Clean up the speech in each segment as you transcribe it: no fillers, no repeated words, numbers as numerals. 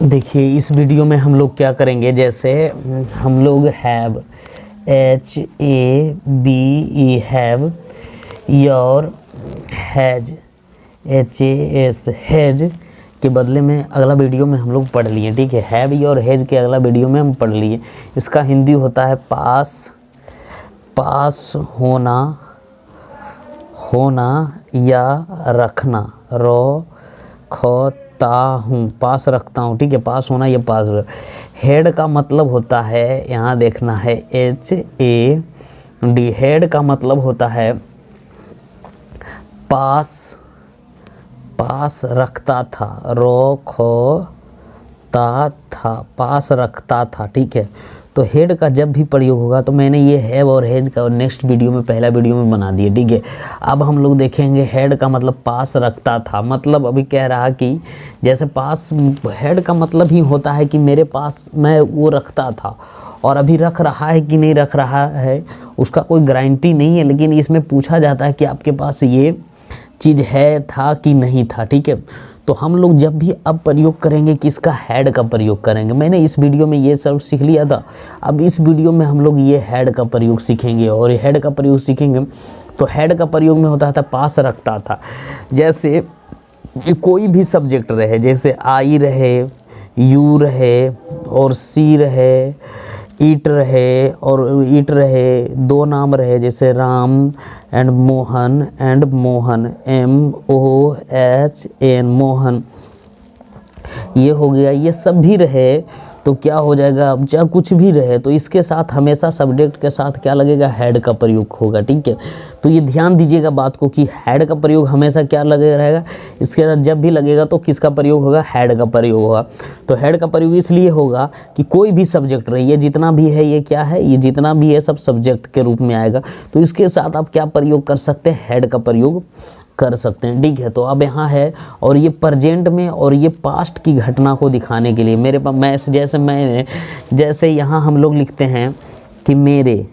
देखिए इस वीडियो में हम लोग क्या करेंगे, जैसे हम लोग हैव HAVE हैव और हैज HAS हैज के बदले में अगला वीडियो में हम लोग पढ़ लिए, ठीक है। हैव और हैज के अगला वीडियो में हम पढ़ लिए। इसका हिंदी होता है पास होना या रखना। रखता हूँ, पास रखता हूँ, ठीक है। पास होना या पास। हेड का मतलब होता है, यहाँ देखना है, HAD। हेड का मतलब होता है पास रखता था। पास रखता था, ठीक है। तो हेड का जब भी प्रयोग होगा, तो मैंने ये हैव और हैज का नेक्स्ट वीडियो में, पहला वीडियो में बना दिया, ठीक है। अब हम लोग देखेंगे हेड का मतलब पास रखता था, मतलब अभी कह रहा कि जैसे पास, हेड का मतलब ही होता है कि मेरे पास मैं वो रखता था, और अभी रख रहा है कि नहीं रख रहा है उसका कोई गारंटी नहीं है, लेकिन इसमें पूछा जाता है कि आपके पास ये चीज़ है, था कि नहीं था, ठीक है। तो हम लोग जब भी अब प्रयोग करेंगे किसका, हेड का प्रयोग करेंगे। मैंने इस वीडियो में ये सब सीख लिया था, अब इस वीडियो में हम लोग ये हेड का प्रयोग सीखेंगे। और ये हेड का प्रयोग सीखेंगे तो हेड का प्रयोग में होता था पास रखता था। जैसे कोई भी सब्जेक्ट रहे, जैसे आई रहे, यू रहे और सी रहे, ईट रहे और ईट रहे, दो नाम रहे जैसे राम एंड मोहन MOHN मोहन, ये हो गया। ये सब भी रहे तो क्या हो जाएगा, अब चाहे कुछ भी रहे तो इसके साथ हमेशा सब्जेक्ट के साथ क्या लगेगा, हेड का प्रयोग होगा, ठीक है। तो ये ध्यान दीजिएगा बात को कि हेड का प्रयोग हमेशा क्या लगे रहेगा, इसके साथ जब भी लगेगा तो किसका प्रयोग होगा, हेड का प्रयोग होगा। तो हेड का प्रयोग इसलिए होगा कि कोई भी सब्जेक्ट रहे, ये जितना भी है, ये क्या है, ये जितना भी है सब सब्जेक्ट के रूप में आएगा, तो इसके साथ आप क्या प्रयोग कर सकते हैं, हेड का प्रयोग कर सकते हैं, ठीक है। तो अब यहाँ है, और ये प्रेजेंट में और ये पास्ट की घटना को दिखाने के लिए मेरे पास, जैसे यहाँ हम लोग लिखते हैं कि मेरे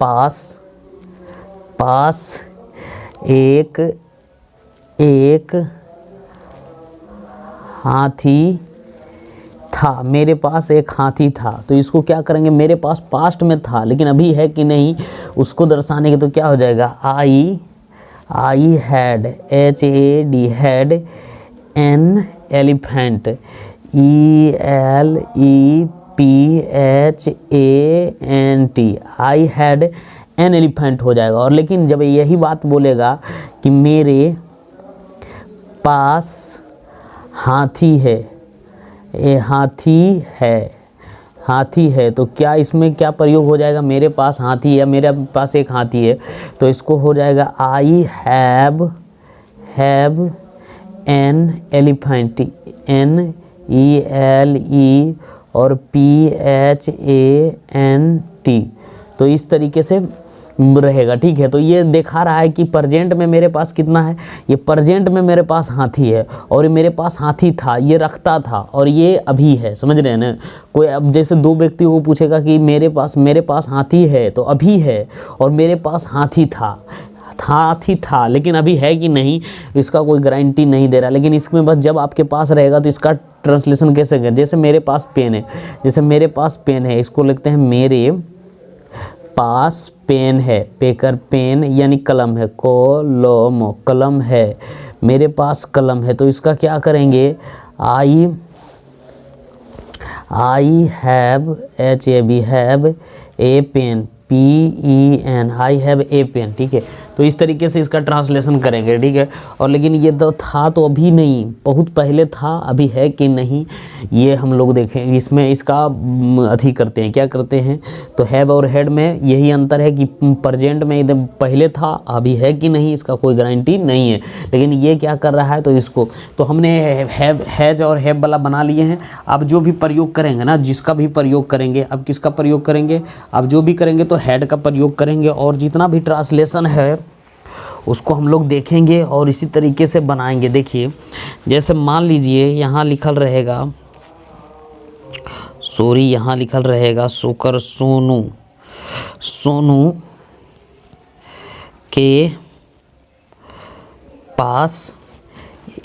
पास एक हाथी था। मेरे पास एक हाथी था, तो इसको क्या करेंगे, मेरे पास पास्ट में था लेकिन अभी है कि नहीं उसको दर्शाने के, तो क्या हो जाएगा, I had HAD had an elephant ELEPHANT I had an elephant हो जाएगा। और लेकिन जब यही बात बोलेगा कि मेरे पास हाथी है, ये हाथी है, तो क्या इसमें क्या प्रयोग हो जाएगा, मेरे पास हाथी है, मेरे पास एक हाथी है, तो इसको हो जाएगा I have an elephant NELE और PHANT। तो इस तरीके से रहेगा, ठीक है। तो ये दिखा रहा है कि प्रेजेंट में मेरे पास कितना है, ये प्रेजेंट में मेरे पास हाथी है, और ये मेरे पास हाथी था, ये रखता था, और ये अभी है, समझ रहे हैं ना। कोई अब जैसे दो व्यक्तियों को पूछेगा कि मेरे पास हाथी है, तो अभी है, और मेरे पास हाथी था लेकिन अभी है कि नहीं इसका कोई गारंटी नहीं दे रहा। लेकिन इसमें बस जब आपके पास रहेगा तो इसका ट्रांसलेशन कैसे करें, जैसे मेरे पास पेन है, इसको लिखते हैं मेरे पास पेन है, पेकर पेन यानी कलम है, कलम है, मेरे पास कलम है, तो इसका क्या करेंगे, I have have a pen PEN I have a pen, ठीक है। तो इस तरीके से इसका ट्रांसलेशन करेंगे, ठीक है। और लेकिन ये तो था तो अभी नहीं, बहुत पहले था, अभी है कि नहीं ये हम लोग देखें। इसमें इसका अथी करते हैं, क्या करते हैं, तो हैव और हैड में यही अंतर है कि प्रेजेंट में एकदम पहले था, अभी है कि नहीं इसका कोई गारंटी नहीं है। लेकिन ये क्या कर रहा है, तो इसको तो हमने हैज और हैव वाला बना लिए हैं। अब जो भी प्रयोग करेंगे ना, जिसका भी प्रयोग करेंगे, अब किसका प्रयोग करेंगे, अब जो भी करेंगे तो हेड का प्रयोग करेंगे, और जितना भी ट्रांसलेशन है उसको हम लोग देखेंगे और इसी तरीके से बनाएंगे। देखिए जैसे मान लीजिए यहाँ लिखल रहेगा, यहाँ लिखल रहेगा सोकर सोनू के पास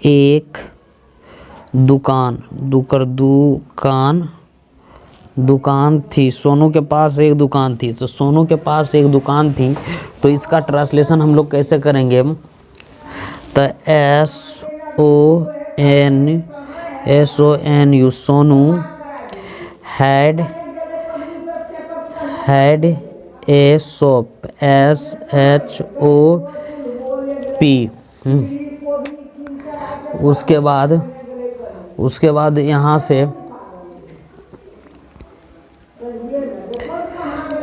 एक दुकान, दुकान थी। सोनू के पास एक दुकान थी, तो सोनू के पास एक दुकान थी, तो इसका ट्रांसलेशन हम लोग कैसे करेंगे? तो SONU Sonu had a shop, SHOP। उसके बाद यहाँ से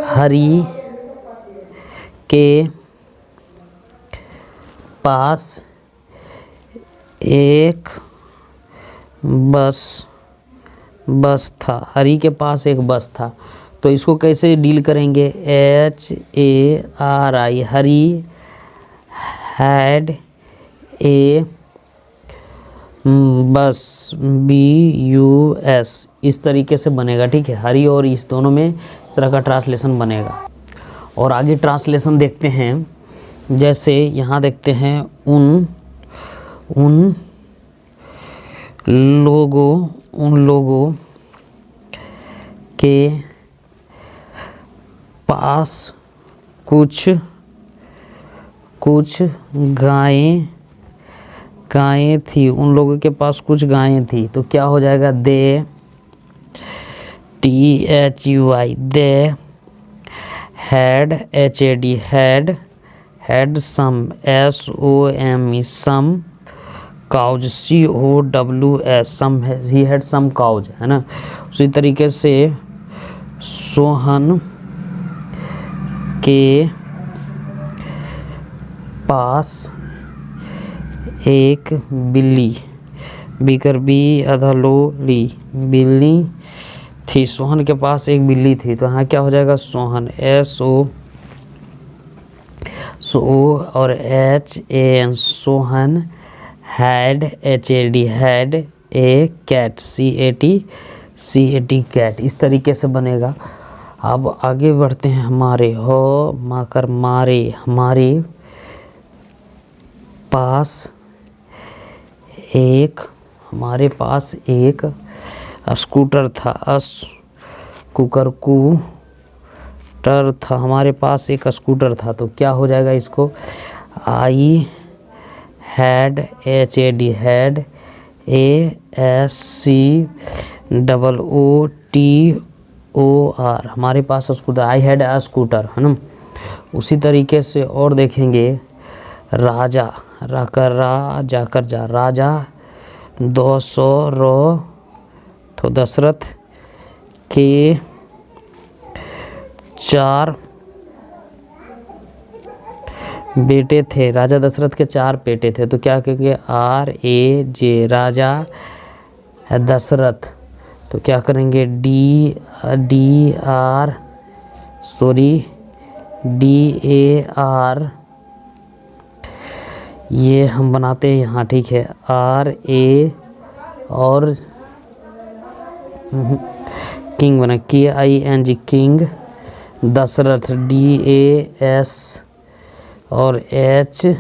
हरी के पास एक बस था। हरी के पास एक बस था, तो इसको कैसे डील करेंगे? HARI, हरी हैड ए बस, BUS, इस तरीके से बनेगा, ठीक है। हरी और इस दोनों में इस तरह का ट्रांसलेशन बनेगा। और आगे ट्रांसलेशन देखते हैं, जैसे यहाँ देखते हैं उन लोगों के पास कुछ गायें थी। उन लोगों के पास कुछ गायें थी, तो क्या हो जाएगा? They THUI, they had HAD, had some, SOME, some cows, COWS, some, he had some cows, है ना। उसी तरीके से सोहन के पास एक बिल्ली, बिकर बी अधलोली, बिल्ली थी। सोहन के पास एक बिल्ली थी, तो यहाँ क्या हो जाएगा? सोहन, SO और HAN, Sohan had HAD, had a cat, CAT, cat, इस तरीके से बनेगा। अब आगे बढ़ते हैं। हमारे हमारे पास एक स्कूटर था, हमारे पास एक स्कूटर था, तो क्या हो जाएगा इसको? I had HAD, had ASCOOTOR, हमारे पास scooter, I had a scooter, है ना। उसी तरीके से और देखेंगे, राजा, राजा 200 रो, तो दशरथ के 4 बेटे थे। राजा दशरथ के 4 बेटे थे, तो क्या कहेंगे? RAJ, राजा दशरथ, तो क्या करेंगे? DAR, ये हम बनाते हैं यहाँ, ठीक है। RA और किंग बना, KING, किंग, दशरथ, DAS और HRATH,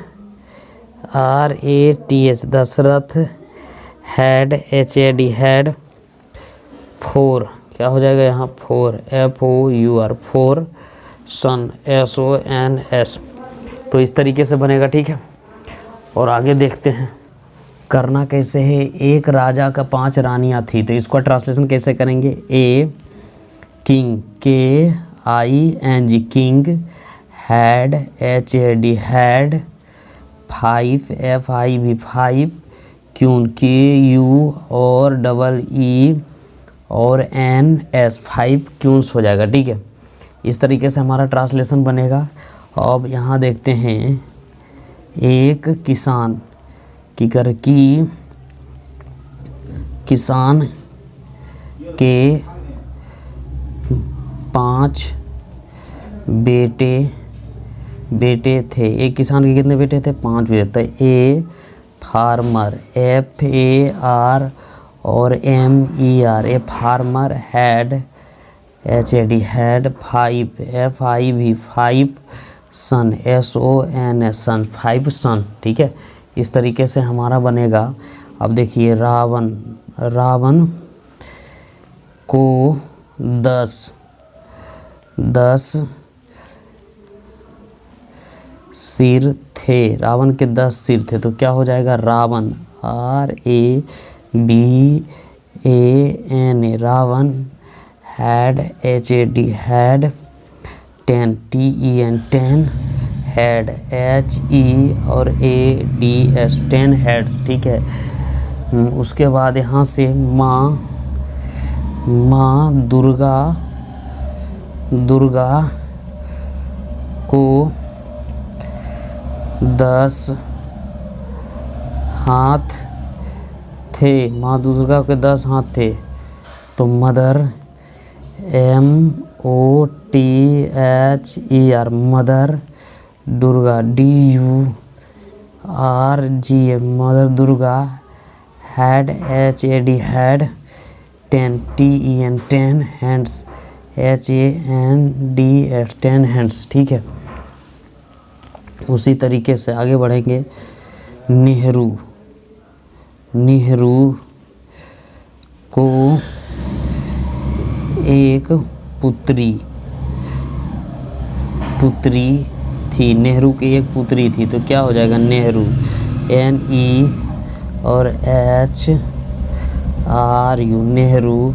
Dasharath, had HAD, had 4, क्या हो जाएगा यहाँ? 4, FOUR, 4 सन, SONS, तो इस तरीके से बनेगा, ठीक है। और आगे देखते हैं करना कैसे है। एक राजा का 5 रानियाँ थी, तो इसका ट्रांसलेशन कैसे करेंगे? A king, KING, king had HAD, had 5, FIV, 5 queen, KU और EE और NS, 5 क्यून्स हो जाएगा, ठीक है। इस तरीके से हमारा ट्रांसलेशन बनेगा। अब यहाँ देखते हैं, एक किसान किसान के 5 बेटे थे। एक किसान के कितने बेटे थे? 5 बेटे थे। ए फार्मर, FAR और MER, a farmer had HAD, had 5, FIV, 5 son, SON, son, 5 son, ठीक है। इस तरीके से हमारा बनेगा। अब देखिए रावण, रावण को 10 सिर थे, रावण के 10 सिर थे, तो क्या हो जाएगा Ravan, RAVAN, Ravan had HAD had 10 TEN 10 had HE और ADS 10 हेड्स, ठीक है। उसके बाद यहाँ से माँ दुर्गा को 10 हाथ थे, माँ दुर्गा के 10 हाथ थे, तो mother MOTHER mother Durga DURGA mother Durga had HAD had 10 TEN 10 hands HANDS 10 hands, ठीक है। उसी तरीके से आगे बढ़ेंगे। नेहरू को एक पुत्री थी, नेहरू की एक पुत्री थी, तो क्या हो जाएगा नेहरू NE और HRU Nehru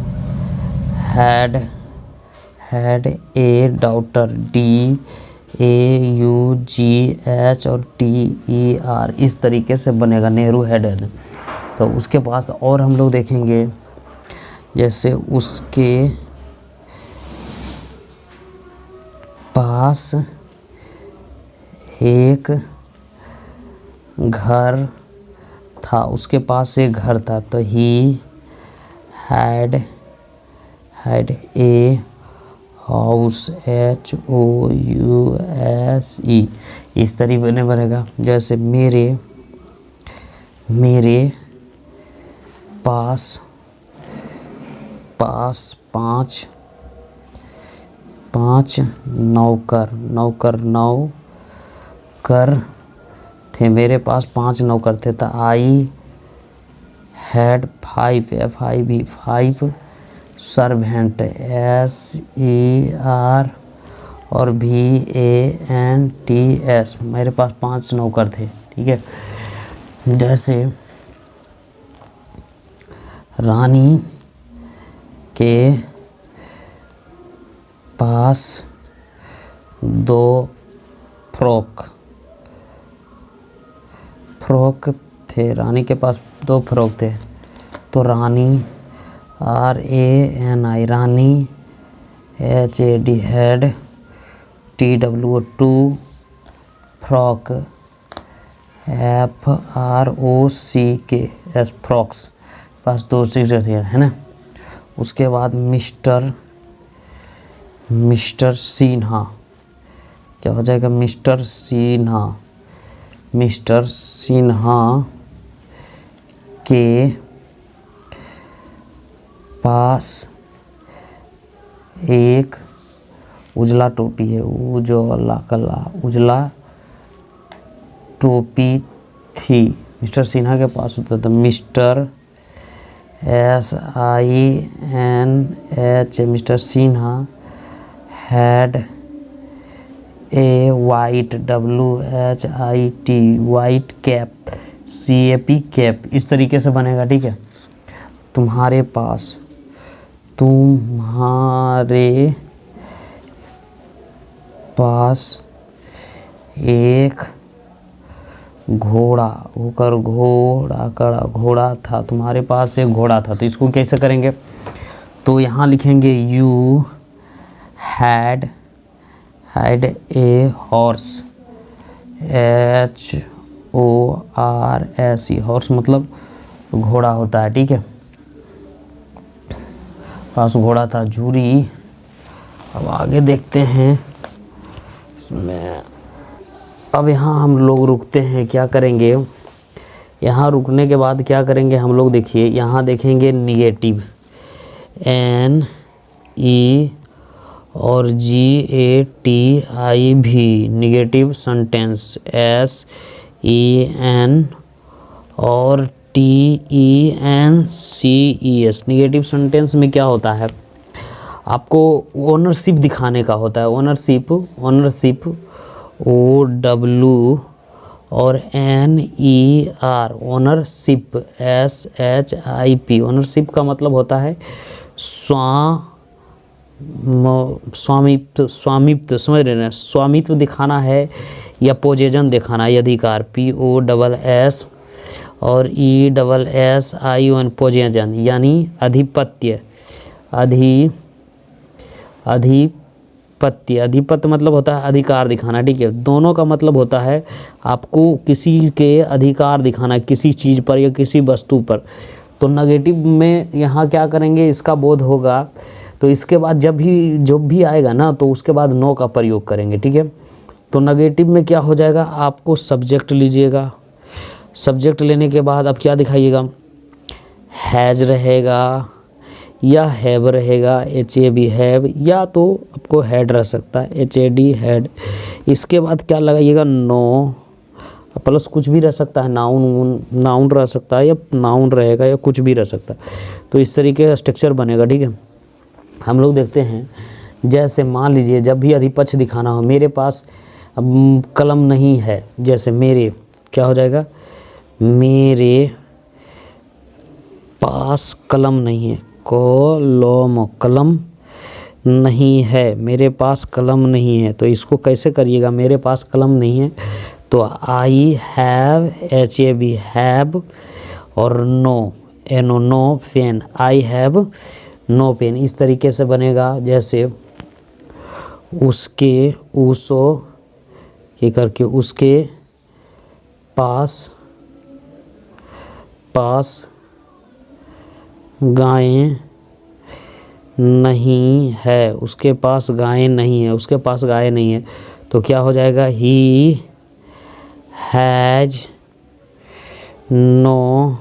had a daughter DAUGH और TER, इस तरीके से बनेगा नेहरू हैड। तो उसके पास और हम लोग देखेंगे, जैसे उसके पास एक घर था, उसके पास एक घर था, तो he had a house HOUSE, इस तरीके से बनेगा। जैसे मेरे पास 5 नौकर थे, मेरे पास 5 नौकर थे, तो आई हैड 5 5 सर्वेंट SER और VANTS, मेरे पास 5 नौकर थे, ठीक है। जैसे रानी के पास 2 फ्रॉक थे, रानी के पास 2 फ्रॉक थे, तो Rani RANI Rani HAD had TWO 2 frock FROCKS frocks, पास 2 सिगरेट है ना। उसके बाद मिस्टर सिन्हा, क्या हो जाएगा मिस्टर सिन्हा के पास एक उजला टोपी है, उजला टोपी थी, मिस्टर सिन्हा के पास होता था। Mister SINH mister Sinha had a white WHIT white cap CAP cap, इस तरीके से बनेगा, ठीक है। तुम्हारे पास एक घोड़ा था, तुम्हारे पास एक घोड़ा था, तो इसको कैसे करेंगे, तो यहाँ लिखेंगे you had a horse HORSE, horse मतलब घोड़ा होता है, ठीक है। पास घोड़ा था। जूरी, अब आगे देखते हैं इसमें। अब यहाँ हम लोग रुकते हैं, क्या करेंगे, यहाँ रुकने के बाद क्या करेंगे हम लोग, देखिए यहाँ देखेंगे निगेटिव NE और GATIV निगेटिव सेंटेंस SENTENCE और TENCES। निगेटिव सेंटेंस में क्या होता है, आपको ओनरशिप दिखाने का होता है। ओनरशिप OW और NER, ओनरशिप SHIP। ओनरशिप का मतलब होता है स्वामित्व, समझ रहे हैं, स्वामित्व दिखाना है या पोजेशन दिखाना है, अधिकार POSS और ESSION, पोजेशन यानी आधिपत्य। अधिपत्य मतलब होता है अधिकार दिखाना, ठीक है। दोनों का मतलब होता है आपको किसी के अधिकार दिखाना किसी चीज़ पर या किसी वस्तु पर। तो नेगेटिव में यहाँ क्या करेंगे, इसका बोध होगा, तो इसके बाद जब भी आएगा ना तो उसके बाद नो का प्रयोग करेंगे, ठीक है। तो नेगेटिव में क्या हो जाएगा, आपको सब्जेक्ट लीजिएगा, सब्जेक्ट लेने के बाद अब क्या दिखाइएगा, हैज रहेगा या हैव रहेगा, HAV हैव, या तो आपको हैड रह सकता है HAD हैड। इसके बाद क्या लगाइएगा, नो प्लस कुछ भी रह सकता है, नाउन रह सकता है या नाउन रहेगा या कुछ भी रह सकता है। तो इस तरीके का स्ट्रक्चर बनेगा, ठीक है। हम लोग देखते हैं, जैसे मान लीजिए जब भी अधिपक्ष दिखाना हो, मेरे पास कलम नहीं है, जैसे मेरे क्या हो जाएगा, मेरे पास कलम नहीं है, कलम नहीं है, मेरे पास कलम नहीं है। तो इसको कैसे करिएगा, मेरे पास कलम नहीं है तो आई हैव HAV हैव और no no pen, I have no pen. इस तरीके से बनेगा, जैसे उसके उसो ये करके उसके पास गायें नहीं है, उसके पास गायें नहीं है, उसके पास गायें नहीं है। तो क्या हो जाएगा, he has no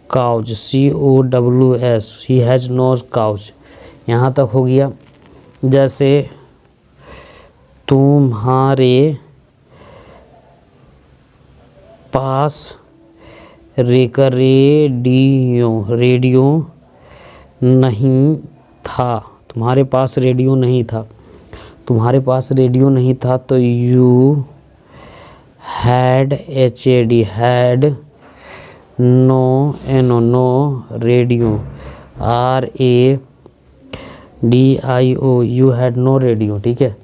cows, COWS, he has no cows. यहाँ तक हो गया। जैसे तुम्हारे पास रेडियो नहीं था, तुम्हारे पास रेडियो नहीं था, तुम्हारे पास रेडियो नहीं था तो you had HAD had no radio RADIO, you had no radio, ठीक है।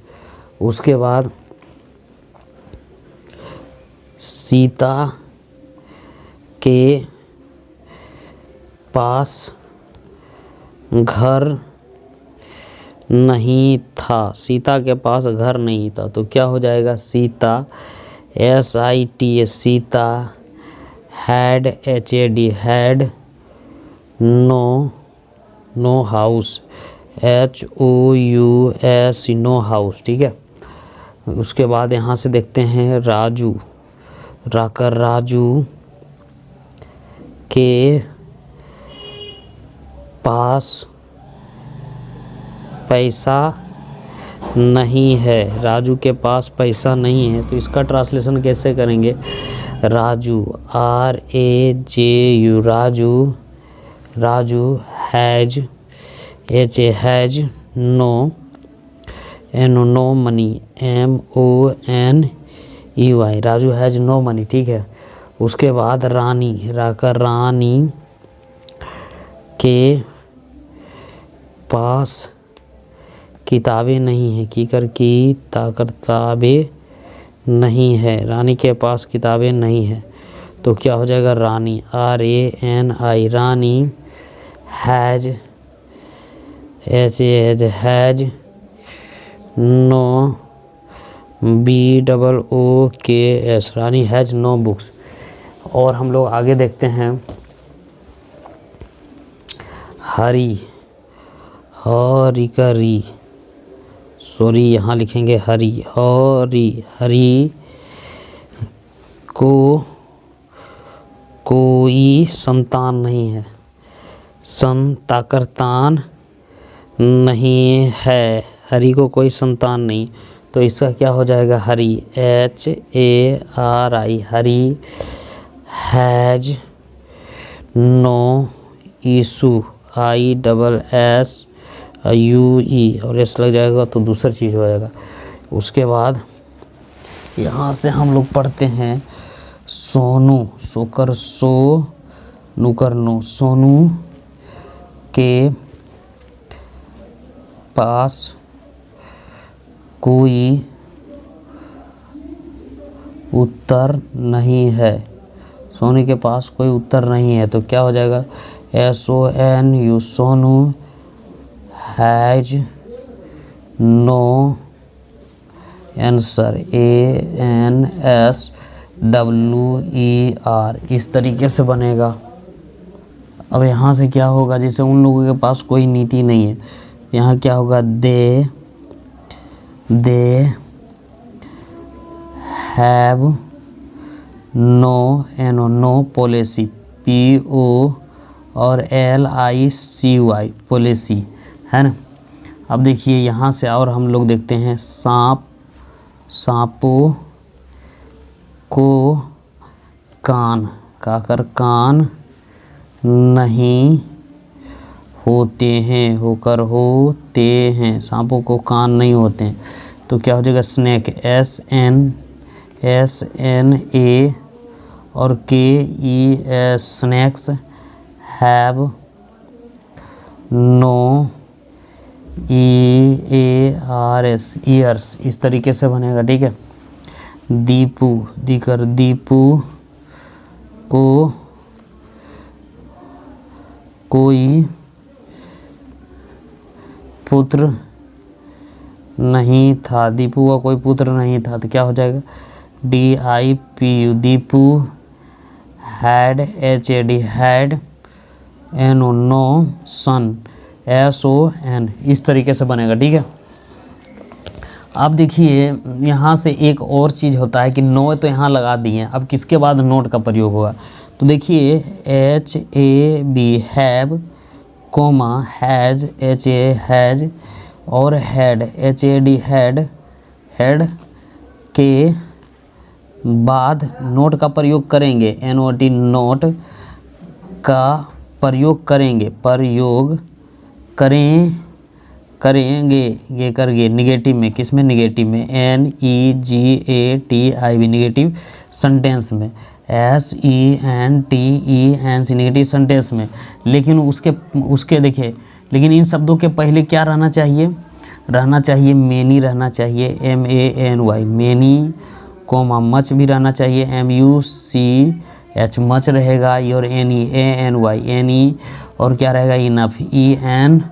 उसके बाद सीता के पास घर नहीं था, सीता के पास घर नहीं था। तो क्या हो जाएगा, Sita SITA Sita had HAD had no house HOUS no house, ठीक है। उसके बाद यहाँ से देखते हैं राजू के पास पैसा नहीं है, राजू के पास पैसा नहीं है। तो इसका ट्रांसलेशन कैसे करेंगे, Raju RAJU Raju has HA has no money MONEY, Raju has no money, ठीक है। उसके बाद रानी के पास किताबें नहीं है, किताबें नहीं है, रानी के पास किताबें नहीं है। तो क्या हो जाएगा, Rani RANI Rani has has no BOOKS Rani has no books. और हम लोग आगे देखते हैं, हरी का री, सॉरी यहाँ लिखेंगे हरी को कोई संतान नहीं है, ताकरतान नहीं है, हरी को कोई संतान नहीं। तो इसका क्या हो जाएगा, Hari HARI Hari has no issue, ISSUE और एस लग जाएगा तो दूसरा चीज़ हो जाएगा। उसके बाद यहाँ से हम लोग पढ़ते हैं सोनू, सोकर सो नुकर नो, सोनू के पास कोई उत्तर नहीं है, सोनू के पास कोई उत्तर नहीं है तो क्या हो जाएगा, SONU, Sonu has no answer, ANSWER, इस तरीके से बनेगा। अब यहाँ से क्या होगा, जैसे उन लोगों के पास कोई नीति नहीं है, यहाँ क्या होगा, they have no policy, PO और LICY पॉलिसी, है ना। अब देखिए यहाँ से और हम लोग देखते हैं सांपों को कान कान नहीं होते हैं, होते हैं, सांपों को कान नहीं होते हैं तो क्या हो जाएगा, स्नेक, SNA और KES, snakes have no EARS, ears, इस तरीके से बनेगा, ठीक है। दीपू को कोई पुत्र नहीं था, दीपू का कोई पुत्र नहीं था तो क्या हो जाएगा, DIPU, Dipu had, HAD had, no son, SON, इस तरीके से बनेगा, ठीक है। अब देखिए यहाँ से एक और चीज़ होता है कि नो तो यहाँ लगा दिए, अब किसके बाद नोट का प्रयोग होगा, तो देखिए HAB have, comma has, HA has और हैड, HAD हैड के बाद नोट का प्रयोग करेंगे, NOT, नोट का प्रयोग करेंगे, करेंगे, ये करगे निगेटिव में, किस में, निगेटिव में, NEGATIV निगेटिव सेंटेंस में, SENTENS निगेटिव सेंटेंस में। लेकिन उसके देखिए, लेकिन इन शब्दों के पहले क्या रहना चाहिए, मैनी रहना चाहिए, MANY मैनी, कोमा मच भी रहना चाहिए, MUCH मच रहेगा, और ANY एनी, और क्या रहेगा, इनफ, ENOUGH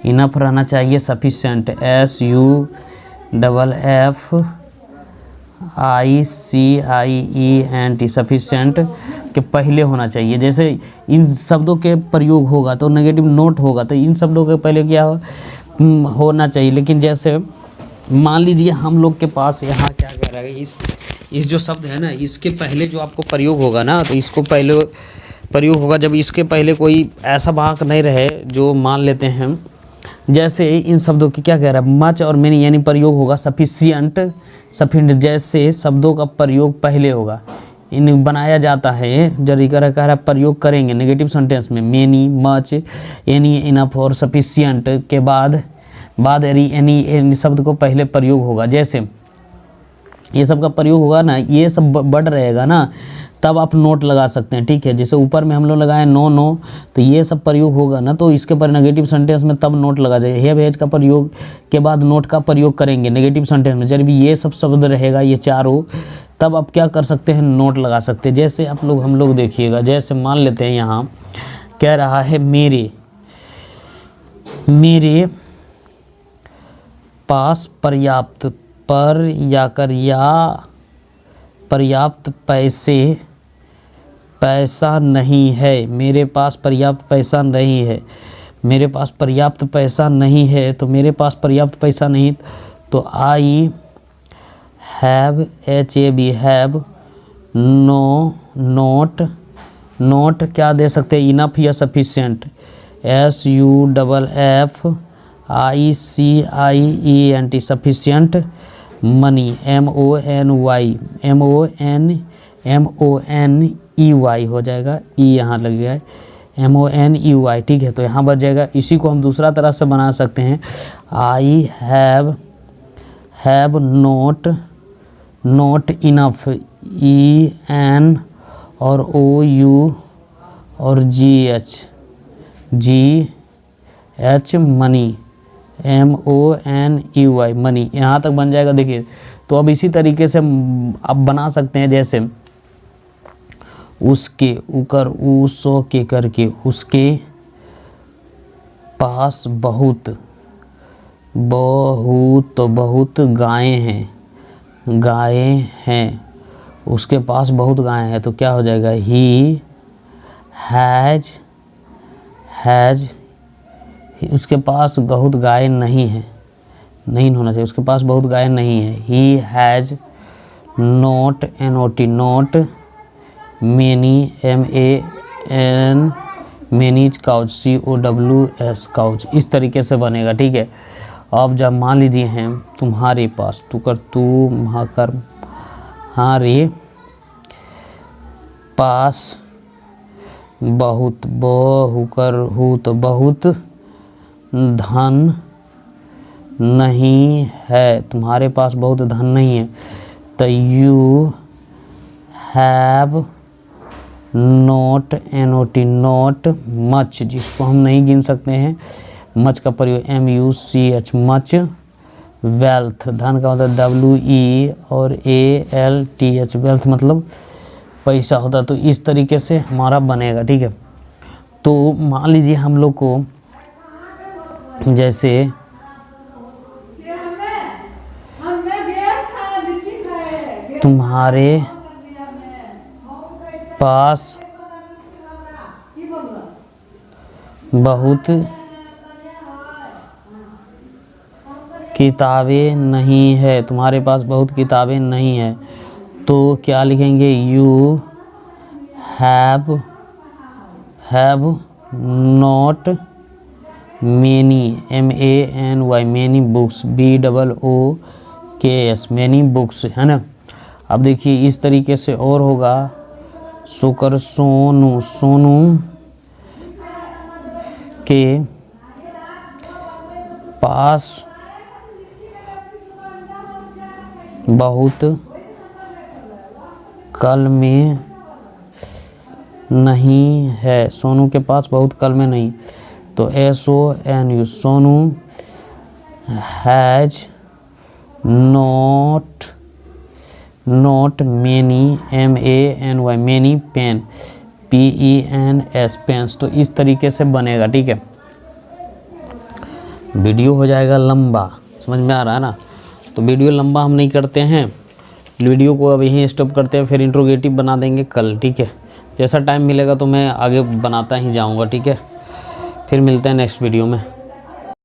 इनफ रहना चाहिए, सफिशेंट, SUFFICIENT सफिशेंट के पहले होना चाहिए। जैसे इन शब्दों के प्रयोग होगा तो नेगेटिव नोट होगा तो इन शब्दों के पहले क्या होना चाहिए। लेकिन जैसे मान लीजिए हम लोग के पास यहाँ क्या कह रहा है, इस जो शब्द है ना, इसके पहले जो आपको प्रयोग होगा ना, तो इसको पहले प्रयोग होगा जब इसके पहले कोई ऐसा वाक्य नहीं रहे जो मान लेते हैं, जैसे इन शब्दों की क्या कह रहा है, मच और मेनी, यानी प्रयोग होगा सफिशिएंट, जैसे शब्दों का प्रयोग पहले होगा, इन बनाया जाता है, जरी कह रहा प्रयोग करेंगे नेगेटिव सेंटेंस में, मेनी, मच, एनी, इनफ और सफिशिएंट के बाद एनी शब्द को पहले प्रयोग होगा। जैसे ये सब का प्रयोग होगा ना, ये सब बढ़ रहेगा ना, तब आप नोट लगा सकते हैं, ठीक है। जैसे ऊपर में हम लोग लगाए नो, तो ये सब प्रयोग होगा ना, तो इसके पर नेगेटिव सेंटेंस में तब नोट लगा जाएगा। हैव हैज का प्रयोग के बाद नोट का प्रयोग करेंगे नेगेटिव सेंटेंस में, जब भी ये सब शब्द रहेगा, ये चारों, तब आप क्या कर सकते हैं, नोट लगा सकते हैं। जैसे हम लोग देखिएगा, जैसे मान लेते हैं यहाँ कह रहा है मेरे पास पर्याप्त पैसा नहीं है, मेरे पास पर्याप्त पैसा नहीं है, मेरे पास पर्याप्त पैसा नहीं है, तो मेरे पास पर्याप्त पैसा नहीं, तो I have, HAB have note क्या दे सकते हैं, इनफ या sufficient, SUFFICIENT sufficient money, MONEY हो जाएगा, ई यहाँ लग गया है, MONEY, ठीक है। तो यहाँ बच जाएगा। इसी को हम दूसरा तरह से बना सकते हैं, I have not enough, EN और OU और GH मनी, MONEY मनी, यहाँ तक बन जाएगा। देखिए, तो अब इसी तरीके से अब बना सकते हैं, जैसे उसके, उकर, उसो के करके, उसके पास बहुत गायें हैं, उसके पास बहुत गायें हैं, तो क्या हो जाएगा, ही हैज, उसके पास बहुत गाय नहीं है, नहीं होना चाहिए, उसके पास बहुत गाय नहीं है, he has not, not many, many couch, COWS couch, इस तरीके से बनेगा, ठीक है। अब जब मान लीजिए हैं तुम्हारे पास, तुम्हारे पास बहुत, बहुत धन नहीं है, तुम्हारे पास बहुत धन नहीं है, तो you have not, not much, जिसको हम नहीं गिन सकते हैं, मच का प्रयोग MUCH मच, वेल्थ, धन का मतलब WE और ALTH, वेल्थ मतलब पैसा होता। तो इस तरीके से हमारा बनेगा, ठीक है। तो मान लीजिए हम लोग को जैसे तुम्हारे पास बहुत किताबें नहीं है, तुम्हारे पास बहुत किताबें नहीं है, तो क्या लिखेंगे, you have not many, MANY many books, BOOKS many books, है ना। अब देखिए इस तरीके से और होगा, शुक्र, सोनू के पास बहुत कलमें नहीं है, सोनू के पास बहुत कलमें नहीं, तो SONU, Sonu has not many, MANY many pen, PENS pens. तो इस तरीके से बनेगा, ठीक है। वीडियो हो जाएगा लंबा, समझ में आ रहा है ना। तो वीडियो लंबा हम नहीं करते हैं, वीडियो को अब यहीं स्टॉप करते हैं, फिर इंट्रोगेटिव बना देंगे कल, ठीक है। जैसा टाइम मिलेगा तो मैं आगे बनाता ही जाऊंगा, ठीक है। फिर मिलते हैं नेक्स्ट वीडियो में।